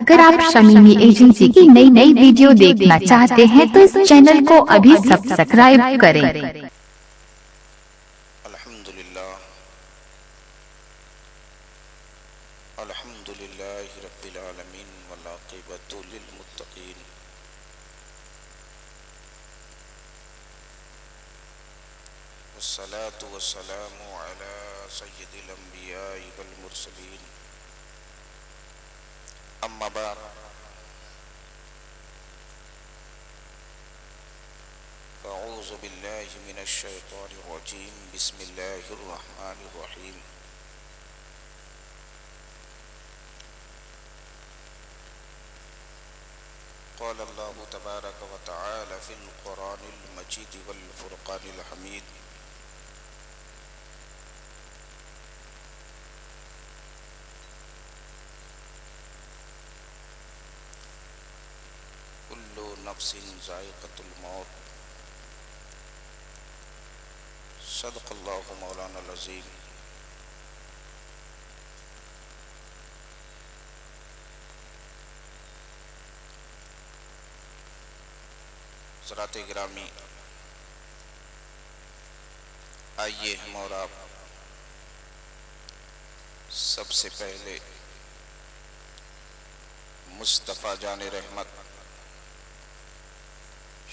اگر آپ شمیمی ایجنسی کی نئی نئی ویڈیو دیکھنا چاہتے ہیں تو اس چینل کو ابھی سبسکرائب کریں۔ الحمدللہ رب العالمین والعاقبۃ للمتقین والصلاة والسلام علی سید الانبیاء والمرسلین اما بعد فاعوذ باللہ من الشیطان الرجیم بسم اللہ الرحمن الرحیم قال اللہ تبارک و تعالی فی القرآن المجید والفرقان الحمید کل نفس ذائقۃ الموت صدق اللہ مولانا العظیم۔ حضرات گرامی، آئیے ہم اور آپ سب سے پہلے مصطفیٰ جان رحمت،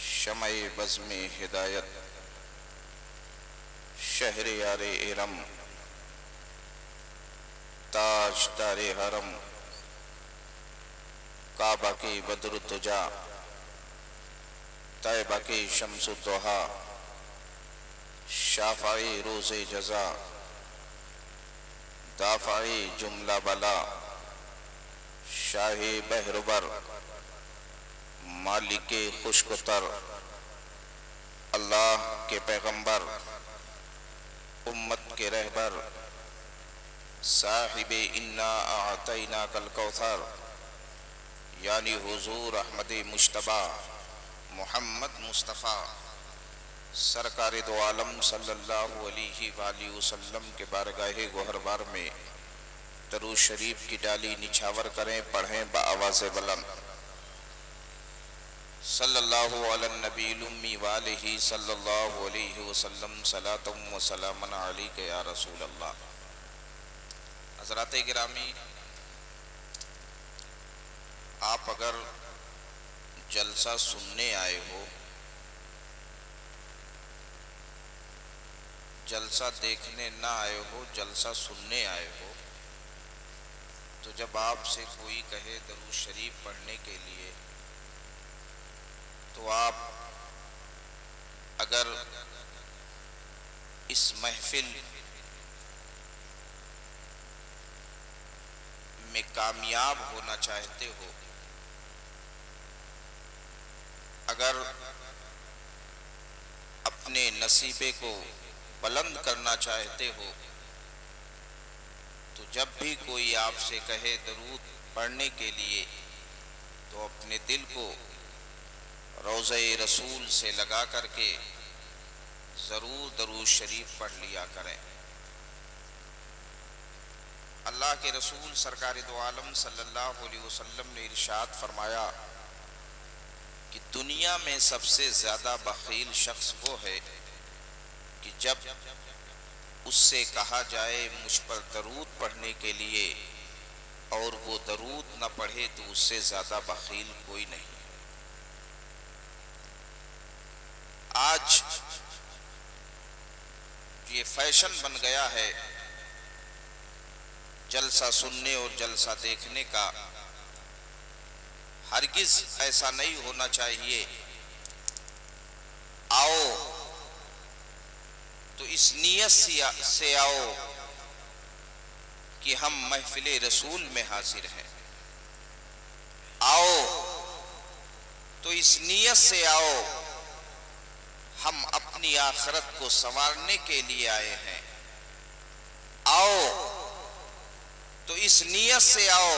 شمع بزم ہدایت، شہر یار ارم، تاج دار حرم، کعبہ کی بدر الدجا، طیبہ کی شمس الضحیٰ، شافعی روز جزا، دافعی جملہ بلا، شاہی بحر بر، مالک خشک تر، اللہ کے پیغمبر، امت کے رہبر، صاحب انا اعطیناک الکوثر، یعنی حضور احمد مجتبی محمد مصطفیٰ سرکار دو عالم صلی اللہ علیہ وآلہ وسلم کے بارگاہ گوہر بار میں درود شریف کی ڈالی نچھاور کریں، پڑھیں بآواز بلند۔ صلی اللہ علی النبی الامی وآلہ صلی اللہ علیہ وسلم صلاۃ و سلام علیک یا رسول اللہ۔ حضرات گرامی، آپ اگر جلسہ سننے آئے ہو، جلسہ دیکھنے نہ آئے ہو، جلسہ سننے آئے ہو، تو جب آپ سے کوئی کہے درود شریف پڑھنے کے لیے، تو آپ اگر اس محفل میں کامیاب ہونا چاہتے ہو، اگر اپنے نصیبے کو بلند کرنا چاہتے ہو، تو جب بھی کوئی آپ سے کہے درود پڑھنے کے لیے، تو اپنے دل کو روضہ رسول سے لگا کر کے ضرور درود شریف پڑھ لیا کریں۔ اللہ کے رسول سرکار دو عالم صلی اللہ علیہ وسلم نے ارشاد فرمایا کہ دنیا میں سب سے زیادہ بخیل شخص وہ ہے کہ جب اس سے کہا جائے مجھ پر درود پڑھنے کے لیے اور وہ درود نہ پڑھے، تو اس سے زیادہ بخیل کوئی نہیں۔ آج یہ فیشن بن گیا ہے جلسہ سننے اور جلسہ دیکھنے کا، ہرگز ایسا نہیں ہونا چاہیے۔ آؤ تو اس نیت سے آؤ کہ ہم محفل رسول میں حاضر ہیں، آؤ تو اس نیت سے آؤ ہم اپنی آخرت کو سنوارنے کے لیے آئے ہیں، آؤ تو اس نیت سے آؤ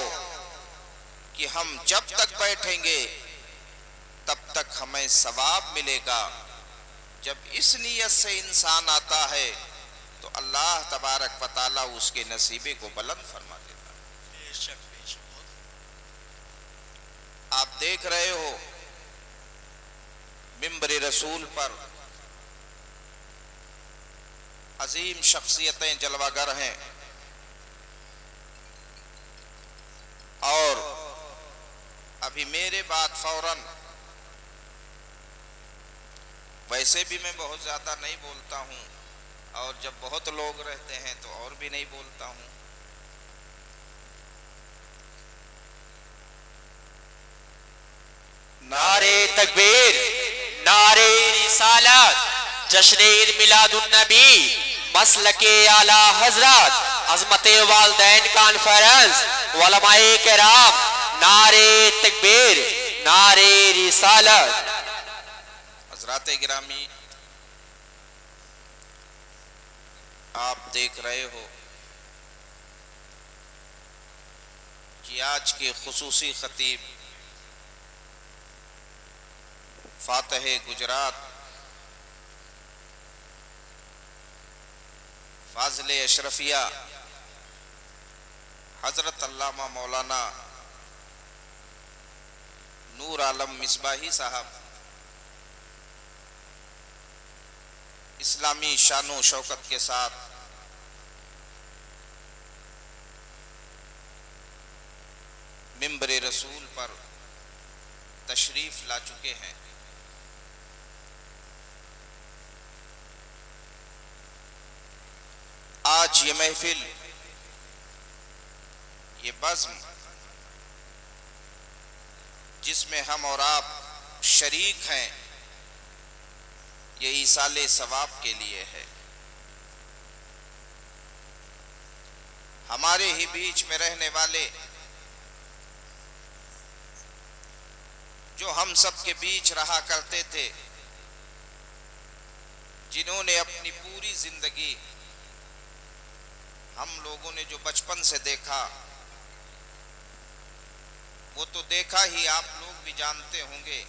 کہ ہم جب تک بیٹھیں گے تب تک ہمیں ثواب ملے گا۔ جب اس نیت سے انسان آتا ہے تو اللہ تبارک و تعالیٰ اس کے نصیبے کو بلند فرما دیتا ہے۔ دیکھ رہے ہو منبر رسول پر عظیم شخصیتیں جلوہ گر ہیں، اور ابھی میرے بعد فوراً، ویسے بھی میں بہت زیادہ نہیں بولتا ہوں، اور جب بہت لوگ رہتے ہیں تو اور بھی نہیں بولتا ہوں، نعرے تکبیر، نعرے رسالت، جشن عید میلاد النبی، مسلک اعلیٰ حضرت، عظمت والدین کانفرنس، علماء کرام، نعرے تکبیر، نعرے رسالت۔ حضرات گرامی، آپ دیکھ رہے ہو کہ آج کے خصوصی خطیب فاتح گجرات فاضل اشرفیہ حضرت علامہ مولانا نور عالم مصباحی صاحب اسلامی شان و شوکت کے ساتھ منبر رسول پر تشریف لا چکے ہیں۔ آج یہ محفل، یہ بزم جس میں ہم اور آپ شریک ہیں، یہ ایصال ثواب کے لیے ہے۔ ہمارے ہی بیچ میں رہنے والے، جو ہم سب کے بیچ رہا کرتے تھے، جنہوں نے اپنی پوری زندگی ہم لوگوں نے جو بچپن سے دیکھا، وہ تو دیکھا ہی، آپ لوگ بھی جانتے ہوں گے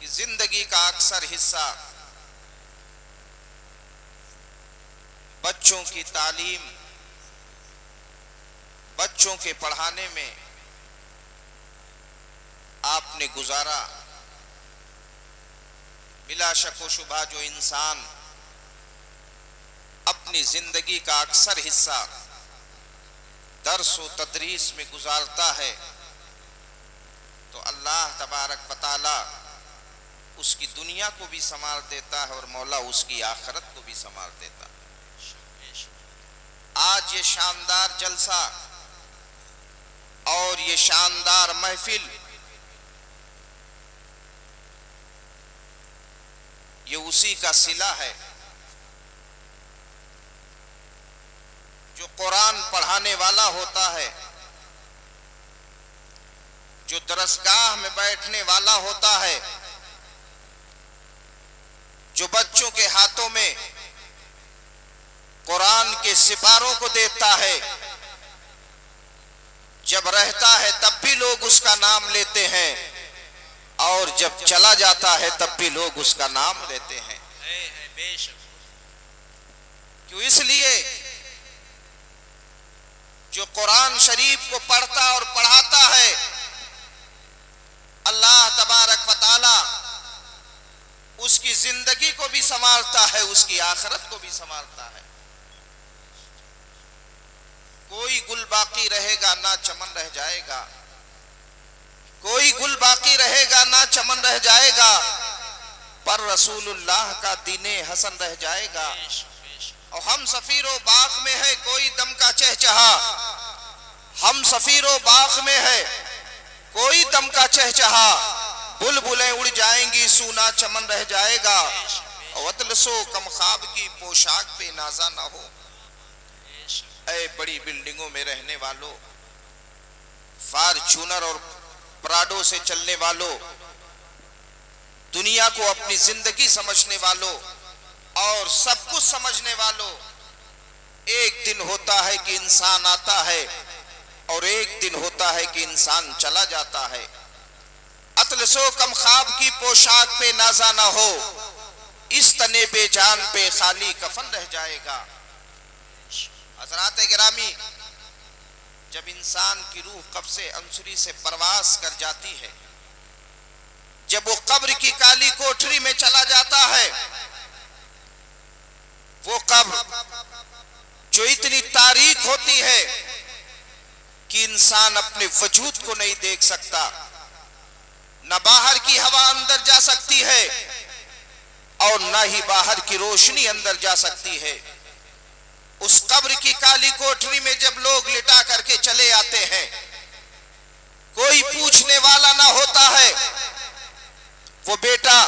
کہ زندگی کا اکثر حصہ بچوں کی تعلیم، بچوں کے پڑھانے میں آپ نے گزارا۔ بلا شک و شبہ جو انسان اپنی زندگی کا اکثر حصہ درس و تدریس میں گزارتا ہے، تو اللہ تبارک و تعالی اس کی دنیا کو بھی سنوار دیتا ہے، اور مولا اس کی آخرت کو بھی سنوار دیتا ہے۔ آج یہ شاندار جلسہ اور یہ شاندار محفل، یہ اسی کا صلہ ہے جو قرآن پڑھانے والا ہوتا ہے، جو درسگاہ میں بیٹھنے والا ہوتا ہے، جو بچوں کے ہاتھوں میں قرآن کے سپاروں کو دیتا ہے، جب رہتا ہے تب بھی لوگ اس کا نام لیتے ہیں، اور جب چلا جاتا ہے تب بھی لوگ اس کا نام لیتے ہیں۔ کیوں؟ اس لیے جو قرآن شریف کو پڑھتا اور پڑھاتا ہے، اللہ تبارک و تعالی اس کی زندگی کو بھی سنوارتا ہے، اس کی آخرت کو بھی سنوارتا ہے۔ کوئی گل باقی رہے گا نہ چمن رہ جائے گا، کوئی گل باقی رہے گا نہ چمن رہ جائے گا، پر رسول اللہ کا دین حسن رہ جائے گا۔ اور ہم سفیر و باغ میں ہے کوئی دم کا چہچہا، ہم سفیر و باغ میں ہے کوئی دم کا چہچہا، بلبلیں اڑ جائیں گی سونا چمن رہ جائے گا، اطلسو کم خواب کی پوشاک پہ نازا نہ ہو۔ اے بڑی بلڈنگوں میں رہنے والوں، فارچونر اور پراڈو سے چلنے والوں، دنیا کو اپنی زندگی سمجھنے والوں اور سب کچھ سمجھنے والوں، ایک دن ہوتا ہے کہ انسان آتا ہے اور ایک دن ہوتا ہے کہ انسان چلا جاتا ہے۔ اطلسو کم خواب کی پوشاک پہ نازا نہ ہو، اس تنے بے جان پہ خالی کفن رہ جائے گا۔ حضرات گرامی، جب انسان کی روح قبض انصری سے پرواز کر جاتی ہے، جب وہ قبر کی کالی کوٹری میں چلا جاتا ہے، وہ قبر جو اتنی تاریک ہوتی ہے کہ انسان اپنے وجود کو نہیں دیکھ سکتا، نہ باہر کی ہوا اندر جا سکتی ہے اور نہ ہی باہر کی روشنی اندر جا سکتی ہے۔ اس قبر کی کالی کوٹری میں جب لوگ لٹا کر کے چلے آتے ہیں، کوئی پوچھنے والا نہ ہوتا ہے۔ وہ بیٹا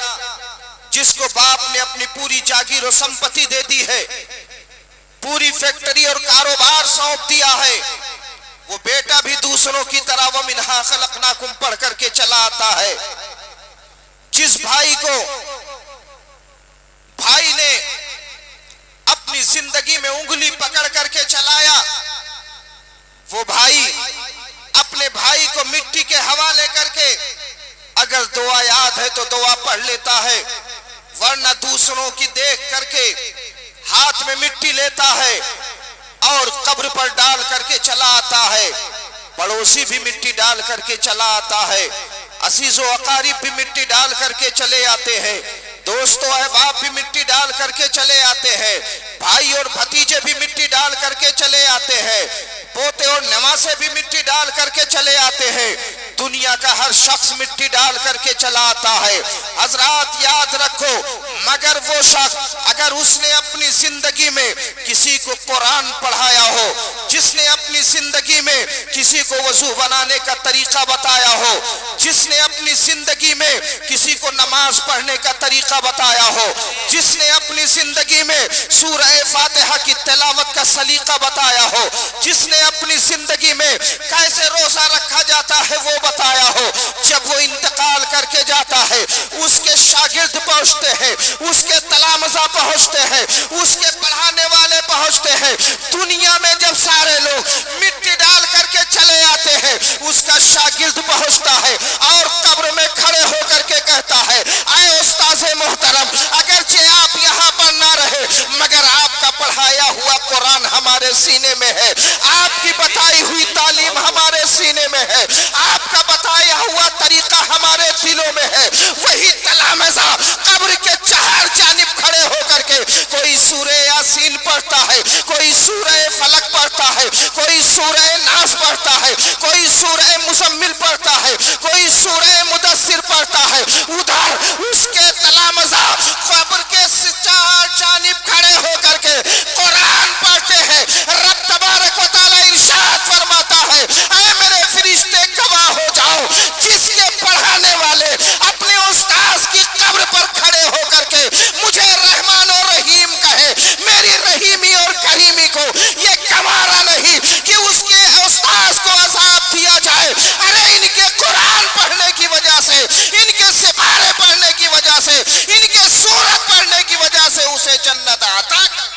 جس کو باپ نے اپنی پوری جاگیر و سمپتی دے دی ہے، پوری فیکٹری اور کاروبار سونپ دیا ہے، وہ بیٹا بھی دوسروں کی طرح وَمِنْهَا خَلَقْنَاكُمْ پڑھ کر کے چلا آتا ہے۔ جس بھائی کو بھائی نے اپنی زندگی میں انگلی پکڑ کر کے چلایا، وہ بھائی اپنے بھائی کو مٹی کے حوالے کر کے اگر دعا یاد ہے تو دعا پڑھ لیتا ہے، ورنہ دوسروں کی دیکھ کر کے ہاتھ میں مٹی لیتا ہے اور قبر پر ڈال کر کے چلا آتا ہے۔ پڑوسی بھی مٹی ڈال کر کے چلا آتا ہے، عزیز و اقارب بھی مٹی ڈال کر کے چلے آتے ہیں، دوست و احباب بھی مٹی ڈال کر کے چلے آتے ہیں، بھائی اور بھتیجے بھی مٹی ڈال کر کے چلے آتے ہیں، پوتے اور نواسے بھی مٹی ڈال کر کے چلے آتے ہیں۔ دنیا کا ہر شخص مٹی ڈال کر کے چلا آتا ہے۔ حضرات یاد رکھو، مگر وہ شخص اگر اس نے اپنی زندگی میں کسی کو قرآن پڑھایا ہو، جس نے اپنی زندگی میں کسی کو وضو بنانے کا طریقہ بتایا ہو، جس نے اپنی زندگی میں کسی کو نماز پڑھنے کا طریقہ بتایا ہو، جس نے اپنی زندگی میں سورہ فاتحہ کی تلاوت کا سلیقہ بتایا ہو، جس نے اپنی زندگی میں کیسے روزہ رکھا جاتا ہے وہ بتایا ہو، جب وہ انتقال کر کے جاتا ہے، اس کے شاگرد پہنچتے ہیں، اس کے تلامذہ پہنچتے ہیں، اس کے پڑھانے والے پہنچتے ہیں۔ دنیا میں جب سارے لوگ مٹی ڈال کر کے چلے آتے ہیں، اس کا شاگرد پہنچتا ہے اور قبر میں کھڑے ہو کر کے کہتا ہے، اے استاذ محترم، اگرچہ آپ یہاں پر نہ رہے مگر آپ کا پڑھایا ہوا قرآن ہمارے سینے میں ہے، آپ کی بتائی ہوئی تعلیم ہمارے سینے میں ہے، آپ کا بتایا ہوا طریقہ ہمارے دلوں میں ہے۔ وہی تلامذہ قبر کے چہار جانب کھڑے ہو کر کے کوئی سورہ یاسین پڑھتا ہے، کوئی سورہ فلق پڑھتا ہے، کوئی سورہ ناس پڑھتا ہے، کوئی سورہ مزمل پڑھتا ہے، کوئی سورہ مدثر پڑھتا ہے۔ ادھر اس کے تلامذہ قبر کے چہار جانب کھڑے ہو کر کے قرآن پڑھتے ہیں۔ رب تبارک و تعالی ارشاد فرماتا ہے، اے میرے فرشتے گواہ ہو جاؤ، جس کے پڑھانے والے اپنے استاذ کی قبر پر کھڑے ہو کر کے مجھے رحمان و رحیم کہے، میری رحیمی اور کریمی کو یہ گوارا نہیں کہ اس کے استاذ کو عذاب دیا جائے۔ ارے ان کے قرآن پڑھنے کی وجہ سے، ان کے سپارے پڑھنے کی وجہ سے، ان کے سورت پڑھنے کی وجہ سے اسے جنت عطا کر۔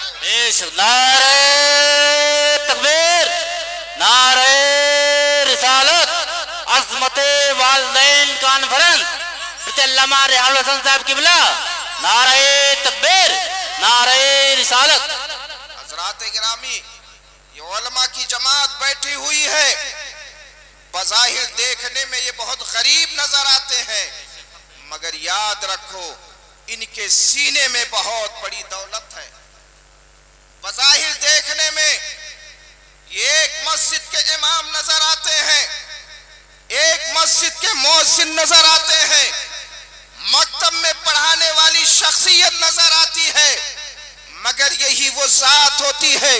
نعرہ تکبیر، نعرہ رسالت، عظمت والدین کانفرنس، علامہ ریحان الحسن صاحب قبلہ، نعرہ تکبیر، نعرہ رسالت۔ حضرات گرامی، یہ علماء کی جماعت بیٹھی ہوئی ہے، بظاہر دیکھنے میں یہ بہت غریب نظر آتے ہیں، مگر یاد رکھو ان کے سینے میں بہت بڑی دولت ہے۔ بظاہر دیکھنے میں یہ ایک مسجد کے امام نظر آتے ہیں، ایک مسجد کے مؤذن نظر آتے ہیں، مکتب میں پڑھانے والی شخصیت نظر آتی ہے، مگر یہی وہ ذات ہوتی ہے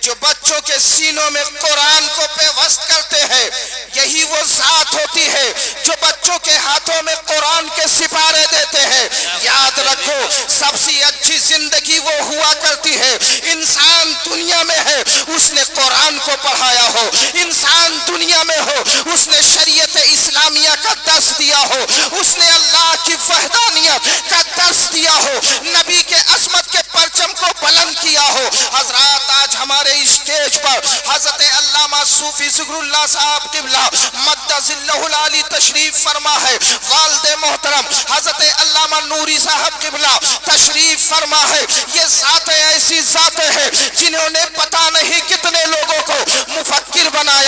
جو بچوں کے سینوں میں قرآن کو پیوست کرتے ہیں، یہی وہ ذات ہوتی ہے جو بچوں کے ہاتھوں میں قرآن کے سپارے دیتے ہیں۔ یاد رکھو، سب سے اچھی زندگی وہ ہوا کرتی ہے انسان دنیا میں ہے اس نے قرآن کو پڑھایا ہو، انسان دنیا میں ہو اس نے شریعت اسلامیہ کا درس دیا ہو، اس نے اللہ کی وحدانیت کا درس دیا ہو، نبی کے عظمت کے پرچم کو بلند کیا ہو۔ حضرات آج ہمارے اسٹیج پر حضرت علامہ صوفی ذکر اللہ صاحب قبلہ مد ظلہ العالی تشریف فرما ہے، والد محترم حضرت علامہ نوری صاحب قبلہ تشریف فرما ہے۔ یہ ذاتیں ایسی ذاتیں ہیں جنہوں نے پتہ نہیں کتنے لوگوں کو مفکر بنایا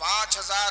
5,000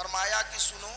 فرمایا کہ سنو،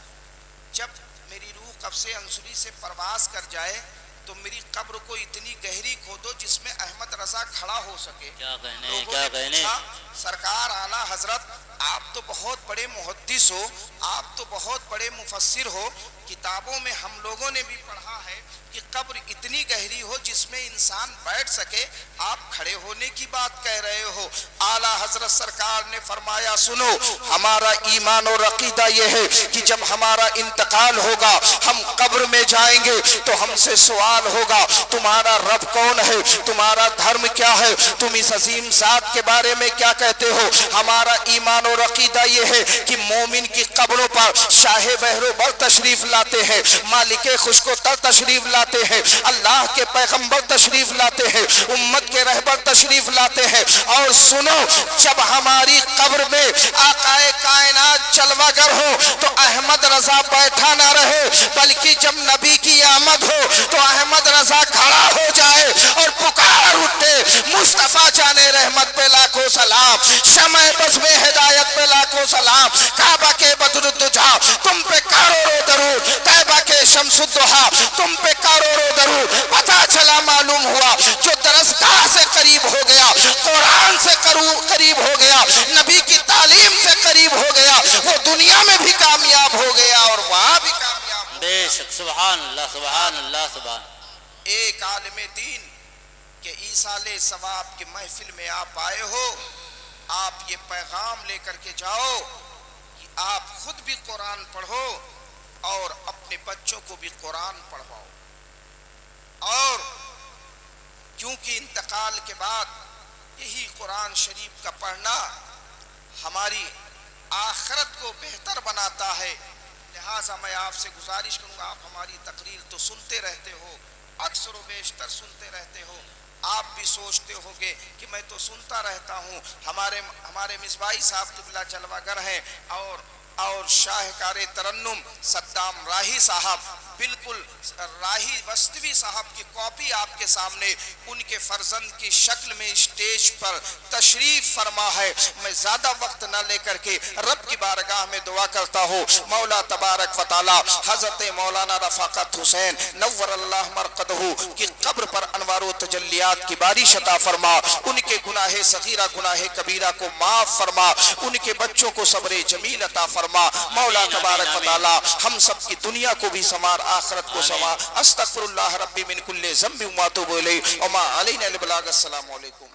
جب میری روح قبض انصری سے پرواز کر جائے تو میری قبر کو اتنی گہری کھودو جس میں احمد رضا کھڑا ہو سکے۔ کیا کہنے لوگوں کیا نے کہنے پوچھا، سرکار اعلیٰ حضرت آپ تو بہت بڑے محدث ہو، آپ تو بہت بڑے مفسر ہو، کتابوں میں ہم لوگوں نے بھی پڑھا ہے کہ قبر اتنی گہری ہو جس میں انسان بیٹھ سکے، آپ کھڑے ہونے کی بات کہہ رہے ہو۔ اعلیٰ حضرت سرکار نے فرمایا سنو، ہمارا ایمان اور عقیدہ یہ ہے کہ جب ہمارا انتقال ہوگا، ہم قبر میں جائیں گے تو ہم سے سوال ہوگا تمہارا رب کون ہے، تمہارا دھرم کیا ہے، تم اس عظیم ذات کے بارے میں کیا کہتے ہو۔ ہمارا ایمان اور عقیدہ یہ ہے کہ مومن کی قبروں پر شاہ بحر و بر تشریف لاتے ہیں، مالک خشک و تر تشریف لاتے ہیں، اللہ کے پیغمبر تشریف لاتے ہیں، امت کے رہبر تشریف لاتے ہیں۔ اور سنو، جب ہماری قبر میں آقا کائنات جلوہ گر ہو تو احمد رضا بیٹھا نہ رہے، بلکہ جب نبی کی آمد ہو تو احمد رضا کھڑا ہو جائے اور پکار اٹھے، مصطفیٰ جان رحمت پہ لاکھوں سلام، شمع بزم ہدایت پہ لاکھوں سلام، کعبہ کے بدر الدجا تم پہ کروڑوں درود، طیبہ کے شمس الضحیٰ تم پہ کروڑوں درود۔ پتہ چلا معلوم ہوا جو درسگاہ سے قریب ہو گیا، قرآن سے قریب ہو گیا، نبی کی تعلیم سے قریب ہو گیا، وہ دنیا میں بھی کامیاب ہو گیا اور وہاں بھی کامیاب ہو گیا۔ بے شک، سبحان اللہ سبحان اللہ سبحان۔ ایک عالم دین کہ ایصال ثواب کی محفل میں آپ آئے ہو، آپ یہ پیغام لے کر کے جاؤ کہ آپ خود بھی قرآن پڑھو اور اپنے بچوں کو بھی قرآن پڑھواؤ۔ اور کیونکہ انتقال کے بعد یہی قرآن شریف کا پڑھنا ہماری آخرت کو بہتر بناتا ہے، لہٰذا میں آپ سے گزارش کروں گا، آپ ہماری تقریر تو سنتے رہتے ہو، اکثر و بیشتر سنتے رہتے ہو، آپ بھی سوچتے ہوگے کہ میں تو سنتا رہتا ہوں۔ ہمارے مصباحی صاحب قبلہ جلوہ گر ہیں اور شاہکار ترنم صدام راہی صاحب، بالکل راہی وستوی صاحب کی کاپی آپ کے سامنے ان کے فرزند کی شکل میں اسٹیج پر تشریف فرما ہے۔ میں زیادہ وقت نہ لے کر کے رب کی بارگاہ میں دعا کرتا ہوں، مولا تبارک و تعالی حضرت مولانا رفاقت حسین نور اللہ مرقدہ کی قبر پر انوار و تجلیات کی بارش عطا فرما، ان کے گناہ صغیرہ گناہ کبیرہ کو معاف فرما، ان کے بچوں کو صبر جمیل عطا فرما۔ مولا تبارک و تعالی ہم سب کی دنیا کو بھی سنوار، آخرت کو سنوار۔ استغفر اللہ ربی من کل ذنب و اتوب الیہ وما علینا البلاغ۔ السلام علیکم۔